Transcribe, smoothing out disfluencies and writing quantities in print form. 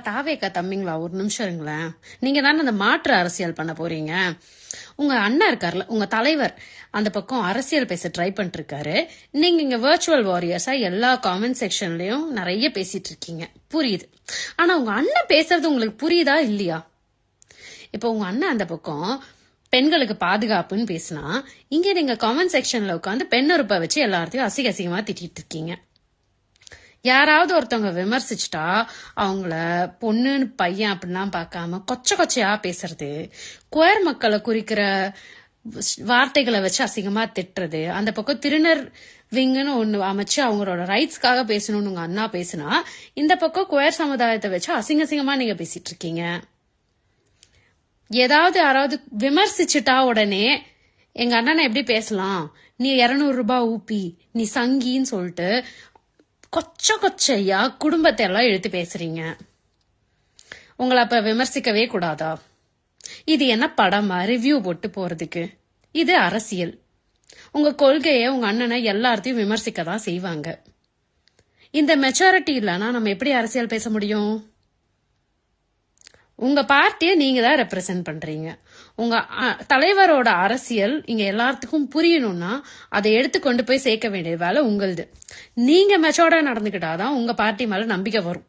தாவேக்கா தம்பிங்களா, ஒரு நிமிஷம் இருங்களேன். நீங்க தானே அந்த மாற்று அரசியல் பண்ண போறீங்க. உங்க அண்ணா இருக்காருல, உங்க தலைவர் அந்த பக்கம் அரசியல் பேச ட்ரை பண்ணிட்டு இருக்காரு. நீங்க இங்க வர்ச்சுவல் வாரியர்ஸா எல்லா காமெண்ட் செக்ஷன்லயும் நிறைய பேசிட்டு இருக்கீங்க, புரியுது. ஆனா உங்க அண்ணன் பேசுறது உங்களுக்கு புரியுதா இல்லையா? இப்ப உங்க அண்ணன் அந்த பக்கம் பெண்களுக்கு பாதுகாப்புன்னு பேசினா, இங்க நீங்க காமெண்ட் செக்ஷன்ல உட்காந்து பெண்ணுறுப்ப வச்சு எல்லாத்தையும் அசிங்கமா திட்டிட்டு இருக்கீங்க. யாராவது ஒருத்தவங்க விமர்சிச்சுட்டா அவங்கள பொண்ணுன்னு பையன் அப்படிலாம் பார்க்காம கொச்சையா பேசுறது, குயர் மக்களை குறிக்கிற வார்த்தைகளை வச்சு அசிங்கமா திட்டுறது, அந்த பக்கம் திருநர் விங்குன்னு ஒண்ணு அமைச்சு அவங்களோட ரைட்ஸ்க்காக பேசணும்னு உங்க அண்ணா பேசினா, இந்த பக்கம் குயர் சமுதாயத்தை வச்சு அசிங்கமா நீங்க பேசிட்டு இருக்கீங்க. ஏதாவது யாராவது விமர்சிச்சுட்டா உடனே எங்க அண்ணனை எப்படி பேசலாம், நீ 200 ரூபாய் ஊப்பி, நீ சங்கின்னு சொல்லிட்டு கொச்சையா குடும்பத்தை எல்லாம் எழுத்து பேசுறீங்க. உங்களை அப்ப விமர்சிக்கவே கூடாதா? இது என்ன படமா ரிவ்யூ போட்டு போறதுக்கு? இது அரசியல். உங்க கொள்கைய உங்க அண்ணனை எல்லாத்தையும் விமர்சிக்க தான் செய்வாங்க. இந்த மெச்சாரிட்டி இல்லைன்னா நம்ம எப்படி அரசியல் பேச முடியும்? உங்க பார்ட்டியை நீங்க தான் ரெப்ரசென்ட் பண்றீங்க. உங்க தலைவரோட அரசியல் இங்க எல்லாத்துக்கும் புரியணும்னா அதை எடுத்து கொண்டு போய் சேர்க்க வேண்டிய வேலை உங்களது. நீங்க மெச்சோர்டா நடந்துக்கிட்டாதான் உங்க பார்ட்டி மேல நம்பிக்கை வரும்.